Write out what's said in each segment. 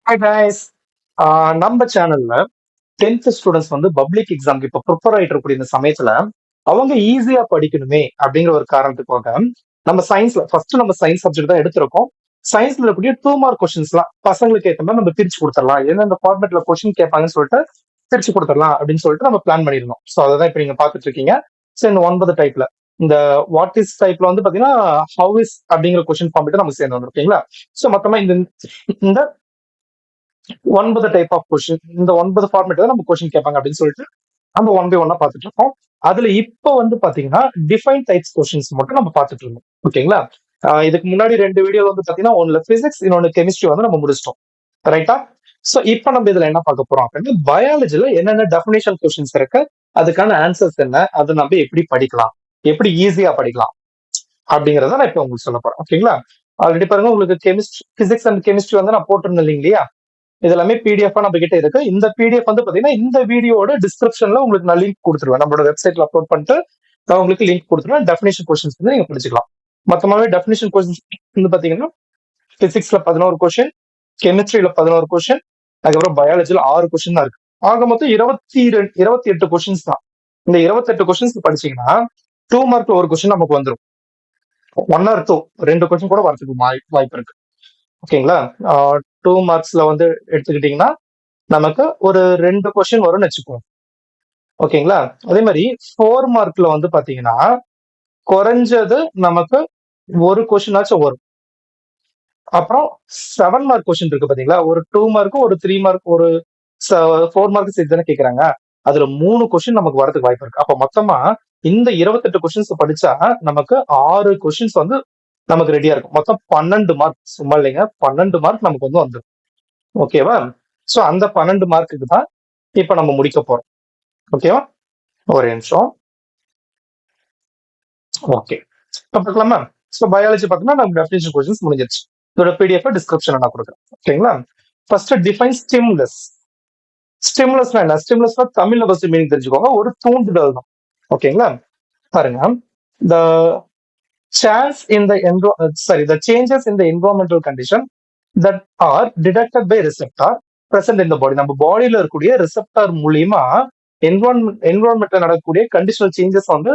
Hi guys. நம்ம சேனல்ல 10th students வந்து பப்ளிக் எக்ஸாம்க்கு இப்ப ப்ரிப்பேர் ஆயிட்டு இருக்கக்கூடிய இந்த சமயத்துல அவங்க ஈஸியா படிக்கணுமே அப்படிங்கிற ஒரு காரணத்துக்காக நம்ம சயின்ஸ் சப்ஜெக்ட் தான் எடுத்திருக்கோம். சயின்ஸ்ல இருக்கக்கூடிய 2 மார்க் கொஸ்டின்ஸ்லாம் பசங்களுக்கு ஏற்ற மாதிரி நம்ம பிரிச்சு கொடுத்துடலாம், எந்தெந்த ஃபார்மேட்ல கொஸ்டின் கேட்பாங்கன்னு சொல்லிட்டு பிரிச்சு கொடுத்துடலாம் அப்படின்னு சொல்லிட்டு நம்ம பிளான் பண்ணிருந்தோம். ஸோ அதான் இப்ப நீங்க பாத்துட்டு இருக்கீங்க. ஸோ இந்த 9 டைப்ல இந்த வாட் இஸ் டைப்ல வந்து பாத்தீங்கன்னா ஹவு இஸ் அப்படிங்கிற கொஸ்டின் ஃபார்மேட் நமக்கு சேர்ந்து வந்துருக்கீங்களா. ஸோ மொத்தமா இந்த இந்த 9 டைப் ஆஃப் கொஸ்டின், இந்த 9 ஃபார்மேட் தான் நம்ம கொஸ்டின் கேட்பாங்க அப்படின்னு சொல்லிட்டு நம்ம ஒன் பை ஒன்னா பார்த்துட்டு இருக்கோம். அதுல இப்ப வந்து பாத்தீங்கன்னா டிஃபைன் டைப்ஸ் கொஸ்டின்ஸ் மட்டும் நம்ம பார்த்துட்டு இருந்தோம். ஓகேங்களா. இதுக்கு முன்னாடி 2 வீடியோ வந்து பாத்தீங்கன்னா ஒன்னு பிசிக்ஸ், இன்னொன்னு கெமிஸ்ட்ரி வந்து நம்ம முடிச்சிட்டோம். ரைட்டா. சோ இப்ப நம்ம இதுல என்ன பார்க்க போறோம் அப்படின்னா பயாலஜில என்னென்ன டெஃபினேஷன் கொஸ்டின்ஸ் இருக்கு, அதுக்கான ஆன்சர்ஸ் என்ன, அதை நம்ம எப்படி படிக்கலாம், எப்படி ஈஸியா படிக்கலாம் அப்படிங்கறத நான் இப்ப உங்களுக்கு சொல்ல போறேன். ஓகேங்களா. ஆல்ரெடி பாருங்க, உங்களுக்கு பிசிக்ஸ் அண்ட் கெமிஸ்ட்ரி வந்து நான் போட்டிருந்தேன் இல்லையா. இது எல்லாமே பிடிஎஃப் நம்ம கிட்ட இருக்கு. இந்த பிடிஎஃப் வந்து பாத்தீங்கன்னா இந்த வீடியோட டிஸ்கிரிப்ஷன்ல உங்களுக்கு நான் லிங்க் கொடுத்துருவேன். நம்மளோட வெப்சைட்ல அப்லோட் பண்ணிட்டு நான் உங்களுக்கு லிங்க் கொடுத்துருவேன். டெஃபினேஷன் கொஸ்டின்ஸ் வந்து நீங்க படிச்சுக்கலாம். மொத்தமாவே டெஃபினேஷன் கொஸ்டின்ஸ் வந்து பாத்தீங்கன்னா பிசிக்ஸ்ல 11 கொஸ்டின், கெமிஸ்ட்ரியில 11 கொஸ்டின், அதுக்கப்புறம் பயாலஜில 6 கொஸ்டின் தான் இருக்கு. ஆக மொத்தம் 28 கொஸ்டின்ஸ் தான். இந்த 28 கொஸ்டின்ஸ் படிச்சீங்கன்னா 2 மார்க்ல ஒரு கொஸ்டின் நமக்கு வந்துடும். 1 or 2 2 கொஸ்டின் கூட வரதுக்கு வாய்ப்பு இருக்கு. ஓகேங்களா. 2 மார்க்ஸ்ல வந்து எடுத்துக்கிட்டீங்கன்னா நமக்கு ஒரு 2 கொஸ்டின் வரும்னு வச்சுக்கோங்க. ஓகேங்களா. அதே மாதிரி 4 மார்க்ல வந்து பாத்தீங்கன்னா குறைஞ்சது நமக்கு ஒரு கொஸ்டினாச்சும் வரும். அப்புறம் 7 மார்க் கொஸ்டின் இருக்கு பாத்தீங்களா. ஒரு 2 மார்க்கும் ஒரு 3 மார்க் ஒரு 4 மார்க் சேர்த்து தானே கேக்குறாங்க. அதுல 3 கொஸ்டின் நமக்கு வரதுக்கு வாய்ப்பு இருக்கு. அப்ப மொத்தமா இந்த 28 கொஸ்டின்ஸ் படிச்சா நமக்கு 6 கொஸ்டின்ஸ் வந்து நமக்கு ரெடியா இருக்கும். மொத்தம் 12 மார்க், சும்மா இல்லைங்க, 12 மார்க் நமக்கு வந்து வந்துடும். ஓகேவா. சோ அந்த 12 மார்க்குக்கு தான் இப்ப நம்ம முடிக்க போறோம். ஓகேவா. ஒரு நிமிஷம். ஓகே, பார்க்கலாமா. ஸோ பயாலஜி பார்த்தோம்னா நம்ம டெஃபினிஷன் கொஸ்டின்ஸ் முடிஞ்சிருச்சு. இதோட பிடிஎஃப் டிஸ்கிரிப்ஷன் நான் கொடுக்குறேன். ஓகேங்களா. First define stimulus. ஸ்டிமுலஸ்னா என்ன? ஸ்டிமுலஸ்னா தமிழ்ல ஃபர்ஸ்ட் மீனிங் தெரிஞ்சுக்கோங்க. ஒரு தூண்டுதல் தான். ஓகேங்களா. பாருங்க, the chance in the the changes in the environmental condition that are detected by receptor present in the body. நம்ம பாடியில இருக்கக்கூடிய ரிசெப்டார் மூலியமா என்வரான்மெண்ட்ல நடக்கக்கூடிய கண்டிஷனல் சேஞ்சஸ் வந்து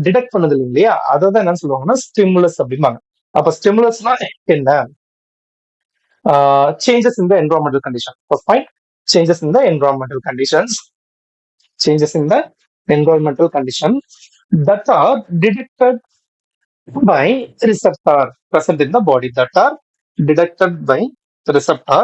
டிடெக்ட் பண்ணது இல்லையா, அதை தான் என்ன சொல்லுவாங்கன்னா ஸ்டிமுலஸ் அப்படிம்பாங்க. அப்ப ஸ்டிமுலஸ்னா என்ன? Changes in the environmental condition. First point, changes in the environmental conditions. Changes in the environmental condition that are detected by receptor present in the body. That are detected by receptor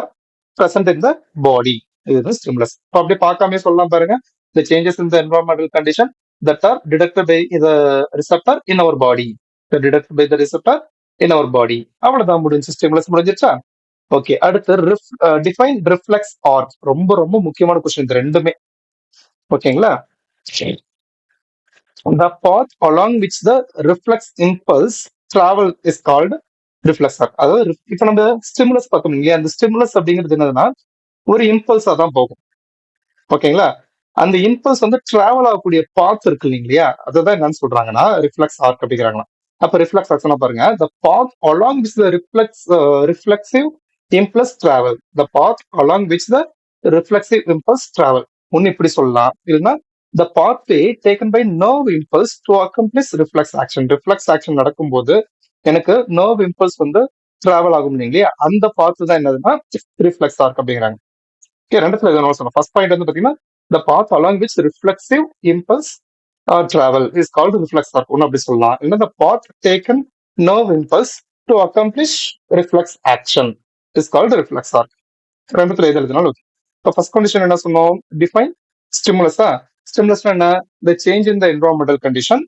present in the body. இதுதான் stimulus. இப்போ அப்படியே பார்க்காம சொல்லலாம் பாருங்க. The changes in the environmental condition that are detected by the receptor in our body. The detected by the receptor in our body. அவ்வளவுதான், முடிஞ்சு. Stimulus முடிஞ்சிருச்சா. Okay, அடுத்து டிஃபைன் ரிஃப்ளெக்ஸ் ஆர்க். ரொம்ப ரொம்ப முக்கியமான கொஸ்டின் இது ரெண்டுமே. ஓகேங்களா. The path along which the reflex impulse travel is called reflex arc. அதாவது இப்ப நம்ம ஸ்டிமுலஸ் பார்த்தோம் இல்லையா, அந்த ஸ்டிமுலஸ் அப்படிங்கிறது என்னதுன்னா ஒரு இம்பல்ஸா தான் போகும். ஓகேங்களா. அந்த இம்பல்ஸ் வந்து டிராவல் ஆகக்கூடிய பாத் இருக்கு இல்லையா, அதுதான் என்னன்னு சொல்றாங்கன்னா ரிஃப்ளெக்ஸ் ஆர்க் அப்படிங்கிறாங்களா. அப்ப ரிஃப்ளெக்ஸ் ஆர்க்னா பாருங்க, the path along which the reflexive impulse travel. The path along which the reflexive impulse travel. ஒன்னு இப்படி சொல்லலாம், இல்லைன்னா the pathway taken by nerve impulse to accomplish reflex action. Reflex action நடக்கும்போது எனக்கு nerve impulse வந்து travel ஆகும் இல்லையா, அந்த பாத்து தான் என்னதுன்னா ரிஃப்ளெக்ஸ் ஆர்க் அப்படிங்கிறாங்க. ரெண்டுத்துல எதுவும் சொல்லணும். ஃபர்ஸ்ட் பாயிண்ட் வந்து பாத்தீங்கன்னா the path along which reflexive impulse travel is called reflex arc. ஒன்னு அப்படி சொல்லலாம். இல்லைன்னா the path taken nerve impulse to accomplish reflex action is called reflex arc. ரெண்டுத்துல எது எழுதினாலும் ஓகே. இப்போ ஃபர்ஸ்ட் கண்டிஷன் என்ன சொன்னோம்? டிஃபைன் ஸ்டிமுலஸா. ஸ்டிமுலஸ் என்ன? the change in the environmental condition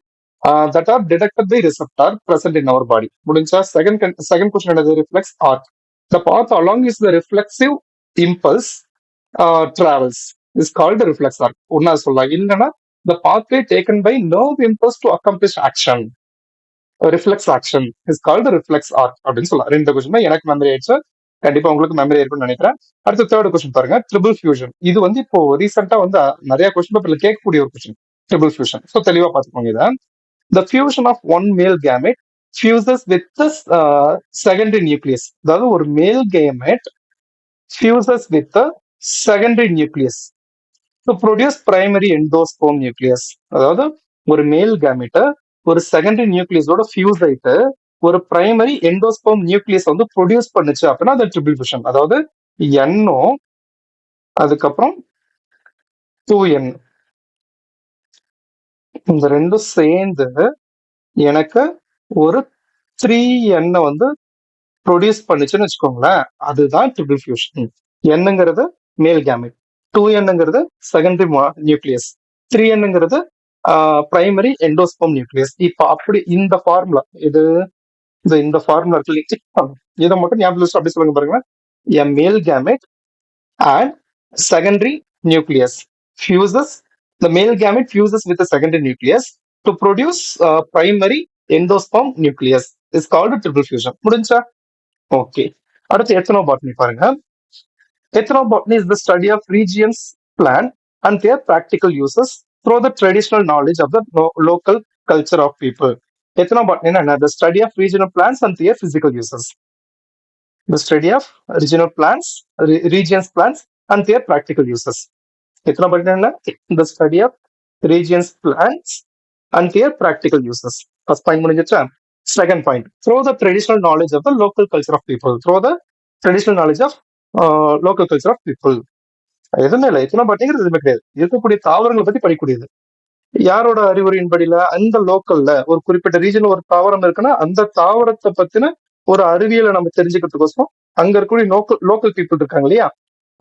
that are detected by receptor present in our body. முடிஞ்சா. Second question என்னது? Reflex arc. the path along which the reflexive impulse travels is called reflex arc. ஒன்னா சொல்லலாம். இல்லைன்னா the pathway taken by nerve impulse to accomplish action, reflex action, is called reflex arc அப்படின்னு சொல்லலாம். ரெண்டு question தான் எனக்கு memory ஆயிடுச்சு. கண்டிப்பா உங்களுக்கு மெமரி இருக்கும்னு நினைக்கிறேன். அடுத்து தேர்ட் கொஸ்டின் பாருங்க, ட்ரிபிள் ஃபியூஷன். இது வந்து இப்போ ரீசெண்டா வந்து நிறைய கொஸ்டின் பேப்பர்ல கேட்கக்கூடிய ஒரு கொஸ்டின், ட்ரிபிள் ஃபியூஷன். ஸோ தெளிவா பார்த்துக்கோங்க இதை. The fusion of one male gamete fuses with secondary nucleus. அதாவது ஒரு male gamete fuses with the secondary nucleus to produce primary endosperm nucleus. அதாவது ஒரு மேல் கேமெட் ஒரு செகண்டரி நியூக்ளியஸோட ஃபியூஸ் ஆயிட்டு ஒரு பிரைமரி எண்டோஸ்பெர்ம் நியூக்ளியஸ் வந்து ப்ரொடியூஸ் பண்ணுச்சு அப்படின்னா அது ட்ரிபிள் ஃபியூஷன். அதாவது NO அதுக்கப்புறம் 2N இந்த ரெண்டும் சேர்ந்து எனக்கு ஒரு 3N வந்து ப்ரொடியூஸ் பண்ணுச்சுன்னு வச்சுக்கோங்களேன். அதுதான் ட்ரிபிள் ஃபியூஷன். என்னங்கிறது மேல் கேமெட், 2Nங்கிறது செகண்டரி நியூக்ளியஸ், 3Nங்கிறது பிரைமரி எண்டோஸ்பெர்ம் நியூக்ளியஸ். இப்ப அப்படி இந்த ஃபார்முலா இது இந்த ஃபார்முலா இருக்கு, இதை மட்டும் ஞாபகம் வச்சு அப்படி சொல்லுங்க பாருங்க. A male gamete and secondary nucleus fuses. The male gamete fuses with the secondary nucleus to produce primary endosperm nucleus is called triple fusion. முடிஞ்சா? ஓகே. அடுத்து எத்தனோபாட்னி பாருங்க. Ethnobotany is the study of regions, plant, and their practical uses through the traditional knowledge of the local culture of people. Ethnobotany is the study of regional plants and their physical uses. The study of regional plants, regions plants, and their practical uses. Ethnobotany is the study of regions plants and their practical uses. First point முடிஞ்சிச்சா? Second point, through the traditional knowledge of the local culture of people. Through the traditional knowledge of local culture of people. எதுவுமே இல்லை, எத்தனோபாட்னிங்கிறது எதுவுமே கிடையாது. இருக்கக்கூடிய தாவரங்களை பத்தி படிக்கக்கூடியது. யாரோட அறிவுரையின்படியில அந்த லோக்கல்ல ஒரு குறிப்பிட்ட ரீஜன்ல ஒரு தாவரம் இருக்குன்னா அந்த தாவரத்தை பத்தின ஒரு அறிவியலை நம்ம தெரிஞ்சுக்கிறதுக்கோசரம் அங்க இருக்கக்கூடிய லோக்கல் பீப்புள் இருக்காங்க இல்லையா,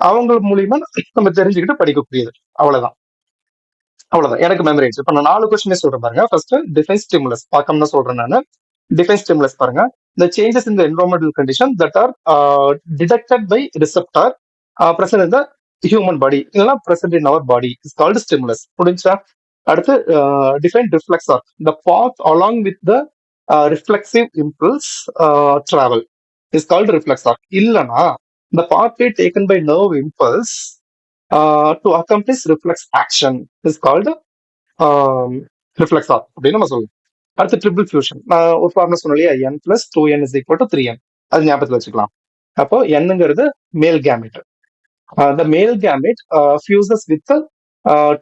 அவங்க மூலியமா நம்ம தெரிஞ்சுக்கிட்டு படிக்கக்கூடியது. அவ்வளவுதான். எனக்கு மெமரி ஆயிடுச்சு. இப்ப நான் 4 கொஸ்டினே சொல்றேன் பாருங்க. ஃபர்ஸ்ட் டிஃபைன் ஸ்டிமுலஸ் பார்க்கணும்னு சொல்றேன் நான். டிஃபைன் ஸ்டிமுலஸ் பாருங்க. The changes in the environmental condition that are detected by receptor present in the human body இல்லைன்னா present in our body is called stimulus. முடிஞ்சா? அடுத்து define reflex arc. The path along with the reflexive impulse travel is called reflex arc. இல்லைன்னா the pathway taken by nerve impulse to accomplish reflex action is called reflex arc அப்படின்னு நம்ம சொல்லுவோம். அடுத்து triple fusion. நான் ஒரு formula சொன்னேன் இல்லையா, N + 2N = 3N. அது ஞாபகத்தில் வச்சுக்கலாம். அப்போ Nங்கிறது male gamete. The male gamete fuses with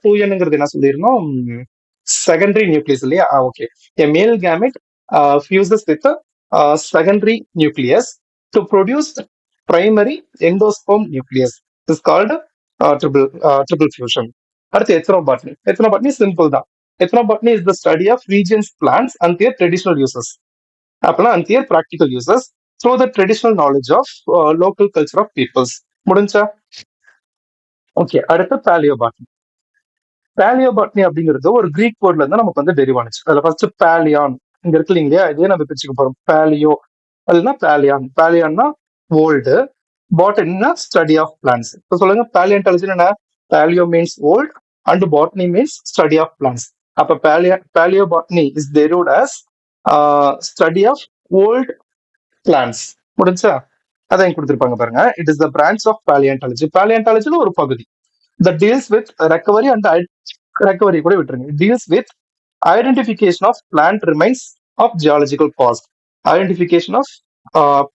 2Nங்கிறது என்ன சொல்லியிருந்தோம், செகண்டரி நியூக்ளியஸ் இல்லையா. Okay. A male gamete fuses with secondary nucleus to produce primary endosperm nucleus is called triple fusion. அடுத்து எத்னோபாட்னி. எத்னோபாட்னி சிம்பிள் தான். Ethnobotany is the study of regions, plants, and their traditional uses. And their practical uses through the traditional knowledge of local culture of peoples. முடிஞ்சா? Okay. அடுத்து பேலியோபாட்னி. பேலியோபாட்னி அப்படிங்கிறது ஒரு Greek வேர்ட்ல இருந்து நமக்கு வந்து derive ஆனிச்சு. அதுல ஃபர்ஸ்ட் பேலியான் இங்க இருக்கு இல்லையா, இதே நம்ம பிரிச்சுக்க போறோம். பேலியோ அதுனா பேலியான். பேலியான்னா ஓல்டு, பாட்டனினா ஸ்டடி ஆஃப் பிளான்ஸ். இப்போ சொல்லுங்க, பேலியான்டாலஜி என்ன? Paleo means old and botany means study of plants. அப்ப paleobotany is derived as study of old plants. முடிஞ்சா? அதான் கொடுத்திருப்பாங்க பாருங்க. It is the branch of paleontology. பேலியான்டாலஜில ஒரு பகுதி that deals with recovery and recovery கூட விட்டுருங்க. It deals with identification of plant remains of geological past. Identification of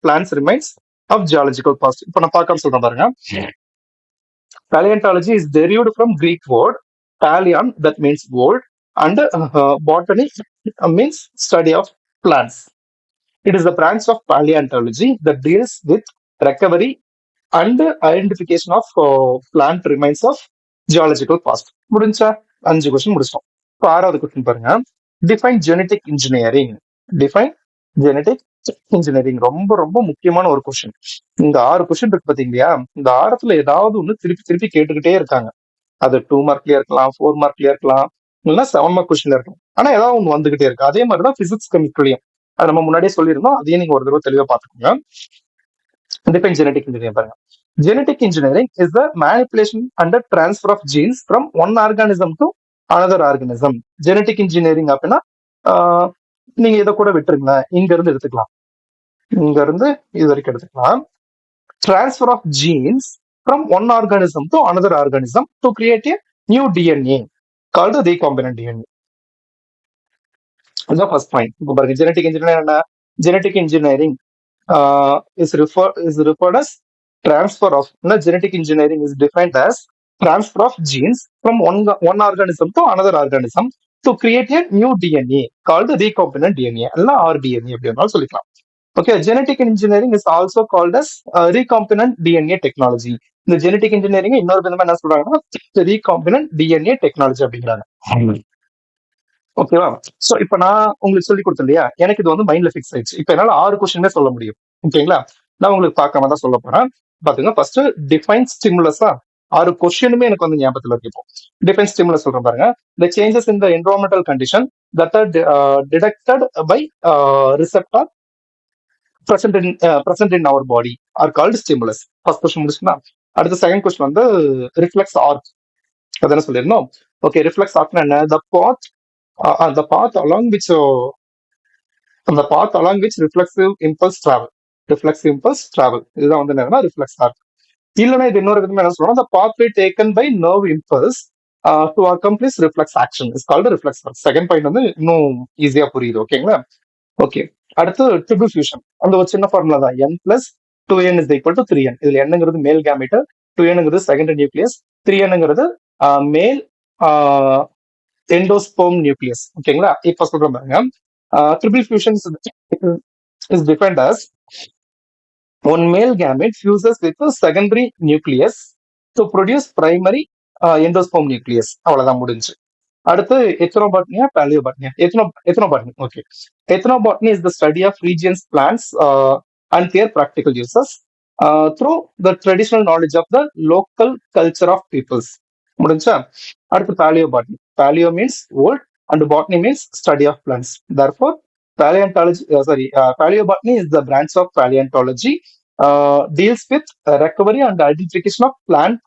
plants remains of geological past. இப்போ நான் பார்க்காம சொல்றேன் பாருங்க. Paleontology is derived from Greek word paleon, that means old, and botany means study of plants. It is the branch of paleontology that deals with recovery and identification of plant remains of geological past. முடிஞ்சா? 5 question முடிச்சோம். இப்போ 6வது question பாருங்க. Define genetic engineering. Define genetic engineering ரொம்ப ரொம்ப முக்கியமான ஒரு question. இந்த 6 கொஸ்டின் இருக்கு பாத்தீங்களா, இந்த 6த்துல ஏதாவது ஒண்ணு திருப்பி திருப்பி கேட்டுக்கிட்டே இருக்காங்க. அது 2 மார்க்லயா இருக்கலாம், 4 மார்க்லயா இருக்கலாம், இல்லைன்னா 7 மார்க் கொஸ்டின்ல இருக்கலாம். ஆனா ஏதாவது ஒண்ணு வந்துகிட்டே இருக்கு. அதே மாதிரிதான் பிசிக்ஸ் கெமிஸ்ட்ரிலையும். அது நம்ம முன்னாடியே சொல்லியிருந்தோம். அதையும் நீங்க ஒரு தடவை தெளிவா பாத்துக்கோங்க. Define genetic engineering பாருங்க. Genetic engineering is the manipulation and the transfer of genes from one organism to another organism. Genetic engineering அப்படின்னா நீங்க இதை கூட விட்டுருங்களேன், இங்க இருந்து எடுத்துக்கலாம், இங்க இருந்து இது வரைக்கும் எடுத்துக்கலாம். Transfer of genes from one organism to another organism to create a new DNA called recombinant DNA. That's the first point. இப்போ பாருங்க, genetic engineering என்ன? Genetic engineering is referred as Transfer of genetic engineering is defined as transfer of genes from one organism to another organism to create a new DNA called recombinant DNA இல்ல RDNA அப்படின்னாலும் சொல்லிக்கலாம். Okay, genetic engineering is also called as recombinant DNA technology. இந்த genetic engineering இன்னொரு விதமா என்ன சொல்றாங்கன்னா recombinant DNA technology அப்படிங்கிறாங்க. ஓகேவா? சோ இப்ப நான் உங்களுக்கு சொல்லி கொடுத்தேன் இல்லையா, எனக்கு இது வந்து மைண்ட்ல ஃபிக்ஸ் ஆயிடுச்சு. இப்ப என்னால 6 கொஸ்டினே சொல்ல முடியும். ஓகேங்களா? நான் உங்களுக்கு பார்க்காம தான் சொல்ல போறேன். பாத்துங்க, ஃபர்ஸ்ட் டிஃபைன் ஸ்டிமுலஸா 6 கொஸ்டினுமே எனக்கு வந்து ஞாபகத்துல இருக்கு. இப்போ டிஃபைன் ஸ்டிமுலஸ் சொல்றேன் பாருங்க. The changes in the environmental condition that are detected by receptor present in our body are called stimulus. First question முடிச்சுன்னா அடுத்த செகண்ட் கொஸ்டின் வந்து ரிஃப்ளெக்ஸ் ஆர்க். அதான சொல்லிருந்தோம். ஓகே, ரிஃப்ளெக்ஸ் ஆர்க்னா என்ன? the path along which reflexive impulse travel இதுதான் வந்து என்னன்னா reflex arc. இல்லைன்னா இது இன்னொரு விதமா என்ன சொல்றோம், the pathway taken by nerve impulse to accomplish reflex action is called reflex arc. Second point வந்து இன்னும் ஈஸியா புரியுது. ஓகேங்களா? ஓகே, அடுத்து ட்ரிபிள் ஃபியூஷன். அந்த ஒரு சின்ன ஃபார்முலா தான், n plus 2n is equal to 3n. இதுல என்னங்கிறது மேல் கேமெட், 2nங்கிறது செகண்டரி நியூக்ளியஸ், 3nங்கிறது மேல் எண்டோஸ்போம் நியூக்ளியஸ். ஓகேங்களா? இப்ப சொல்ற பாருங்க, triple fusion is defined as one male gamete fuses with a secondary nucleus to produce primary endosperm nucleus. அவ்வளவுதான், முடிஞ்சு. அடுத்து எத்னோபாட்னியா பாலியோபாட்னியா? Ethnobotany. Okay, ethnobotany is the study of regions plants and their practical uses through the traditional knowledge of the local culture of peoples. முடிஞ்சா? அடுத்து paleobotany. Paleo means old and botany means study of plants. therefore paleobotany is the branch of paleontology, deals with recovery and identification of plant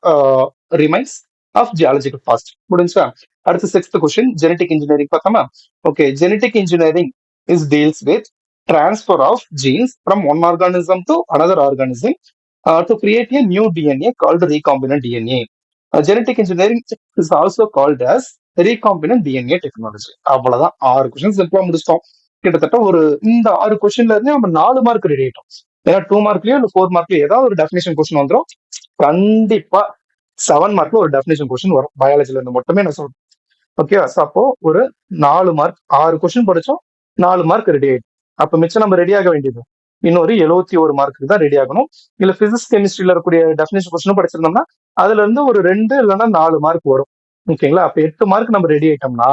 remains of geological past. முடிஞ்சா? அடுத்து sixth question, genetic engineering பார்த்தோமா? Okay, genetic engineering is deals with transfer of genes from one organism to another organism to create a new DNA called recombinant DNA. Genetic engineering is also called as recombinant DNA technology. அவ்வளவுதான், 6 question சிம்பிளா முடிச்சிட்டோம். கிட்டத்தட்ட ஒரு இந்த 6 கொஸ்டின்ல இருந்து நம்ம 4 mark ready ஆயிட்டோம். ஏன்னா 2 மார்க்லயோ இல்ல 4 மார்க்லயோ ஏதாவது ஒரு டெஃபினேஷன் கொஸ்டின் வந்துடும். கண்டிப்பா 7 மார்க்ல ஒரு டெஃபினேஷன் கொஸ்டின் வரும், பயாலஜில இருந்து மட்டுமே நான் சொல்றேன். ஓகே, அப்போ ஒரு 4 மார்க், 6 கொஸ்டின் படிச்சோம், 4 மார்க் ரெடி ஆயிடும். அப்ப மிச்சம் நம்ம ரெடி ஆக வேண்டியது இன்னொரு 71 மார்க்கு தான் ரெடி ஆகணும். இல்ல பிசிக்ஸ் கெமிஸ்ட்ரியில இருக்கக்கூடிய டெஃபினேஷன் கொஸ்டினும் படிச்சிருந்தோம்னா அதுல இருந்து ஒரு 2 இல்லைன்னா 4 மார்க் வரும். ஓகேங்களா? அப்ப 8 மார்க் நம்ம ரெடி ஆயிட்டோம்னா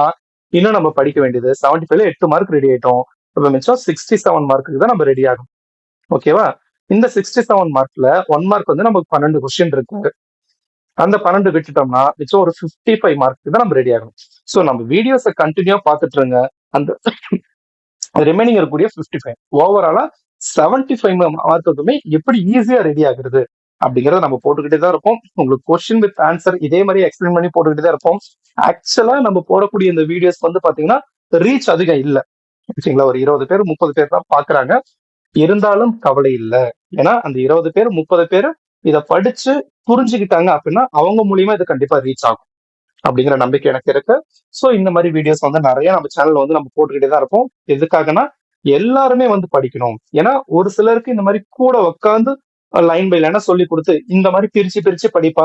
இன்னும் நம்ம படிக்க வேண்டியது 75ல 8 மார்க் ரெடி ஆயிட்டோம். இப்ப மிச்சம் 67 மார்க்கு தான் நம்ம ரெடி ஆகும். ஓகேவா? இந்த 67 மார்க்ல 1 மார்க் வந்து நமக்கு 12 கொஸ்டின் இருக்கு. அந்த 12 விட்டுட்டோம்னா மிச்சம் ஒரு 55 மார்க்கு தான் நம்ம ரெடி ஆகணும். ஸோ நம்ம வீடியோஸை கண்டினியூவா பார்த்துட்டு இருங்க. அந்த ரிமைனிங் இருக்கக்கூடிய 55 ஓவராலா 75 மார்க்குமே எப்படி ஈஸியா ரெடி ஆகுறது அப்படிங்கறத நம்ம போட்டுக்கிட்டே தான் இருப்போம். உங்களுக்கு கொஸ்டின் வித் ஆன்சர் இதே மாதிரி எக்ஸ்பிளைன் பண்ணி போட்டுக்கிட்டே தான் இருப்போம். ஆக்சுவலா நம்ம போடக்கூடிய இந்த வீடியோஸ் வந்து பாத்தீங்கன்னா ரீச் அதிகம் இல்ல. ஓகேங்களா? ஒரு 20 பேர் 30 பேர் தான் பாக்குறாங்க. இருந்தாலும் கவலை இல்லை. ஏன்னா அந்த 20 பேர் 30 பேர் இதை படிச்சு புரிஞ்சுக்கிட்டாங்க அப்படின்னா அவங்க மூலியமா இது கண்டிப்பா ரீச் ஆகும் அப்படிங்கிற நம்பிக்கை எனக்கு இருக்கு. ஸோ இந்த மாதிரி வீடியோஸ் வந்து நிறைய நம்ம சேனல்ல வந்து நம்ம போட்டுக்கிட்டே தான் இருப்போம். எதுக்காகனா எல்லாருமே வந்து படிக்கணும். ஏன்னா ஒரு சிலருக்கு இந்த மாதிரி கூட உட்காந்து லைன் பை லைனா சொல்லி கொடுத்து இந்த மாதிரி பிரிச்சு பிரிச்சு படிப்பா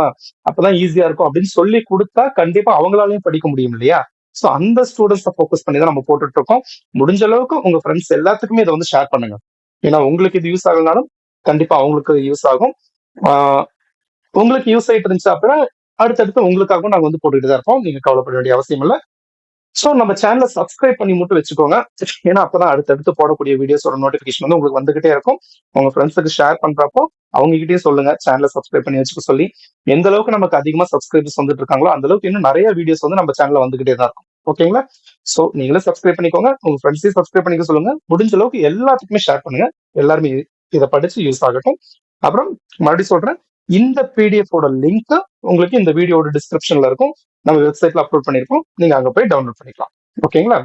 அப்பதான் ஈஸியா இருக்கும் அப்படின்னு சொல்லி கொடுத்தா கண்டிப்பா அவங்களாலையும் படிக்க முடியும் இல்லையா? ஸோ அந்த ஸ்டூடெண்ட்ஸை ஃபோக்கஸ் பண்ணி தான் நம்ம போட்டுட்டு இருக்கோம். முடிஞ்ச அளவுக்கு உங்க ஃப்ரெண்ட்ஸ் எல்லாத்துக்குமே இதை வந்து ஷேர் பண்ணுங்க. ஏன்னா உங்களுக்கு இது யூஸ் ஆகலனாலும் கண்டிப்பா அவங்களுக்கு யூஸ் ஆகும். உங்களுக்கு யூஸ் ஆயிட்டு இருந்துச்சு அப்படின்னா அடுத்தடுத்து உங்களுக்காகவும் நாங்க வந்து போட்டுக்கிட்டு தான் இருப்போம். நீங்க கவலைப்பட வேண்டிய அவசியம் இல்லை. ஸோ நம்ம சேனலை சப்ஸ்கிரைப் பண்ணி மட்டும் வச்சுக்கோங்க. ஏன்னா அப்பதான் அடுத்தடுத்து போடக்கூடிய வீடியோஸோட நோட்டிபிகேஷன் வந்து உங்களுக்கு வந்துகிட்டே இருக்கும். உங்க ஃப்ரெண்ட்ஸுக்கு ஷேர் பண்றப்போ அவங்க கிட்டே சொல்லுங்க சேனலை சப்ஸ்கிரைப் பண்ணி வச்சுக்க சொல்லி. எந்த அளவுக்கு நமக்கு அதிகமா சப்ஸ்கிரைபர்ஸ் வந்துட்டு இருக்காங்களோ அந்த அளவுக்கு இன்னும் நிறைய வீடியோஸ் வந்து நம்ம சேனல்ல வந்துகிட்டே தான் இருக்கும். ஓகேங்களா? சோ நீங்களும் சப்ஸ்கிரைப் பண்ணிக்கோங்க, உங்க ஃப்ரெண்ட்ஸையும் சப்ஸ்கிரைப் பண்ணிக்க சொல்லுங்க. முடிஞ்ச அளவுக்கு எல்லாத்துக்குமே ஷேர் பண்ணுங்க. எல்லாருமே இதை படிச்சு யூஸ் ஆகட்டும். அப்புறம் மறுபடியும் சொல்றேன், இந்த பிடிஎஃப் லிங்க் உங்களுக்கு இந்த வீடியோட டிஸ்கிரிப்ஷன்ல இருக்கும். நம்ம வெப்சைட்ல அப்லோட் பண்ணிருக்கோம். நீங்க அங்க போய் டவுன்லோட் பண்ணிக்கலாம். ஓகேங்களா?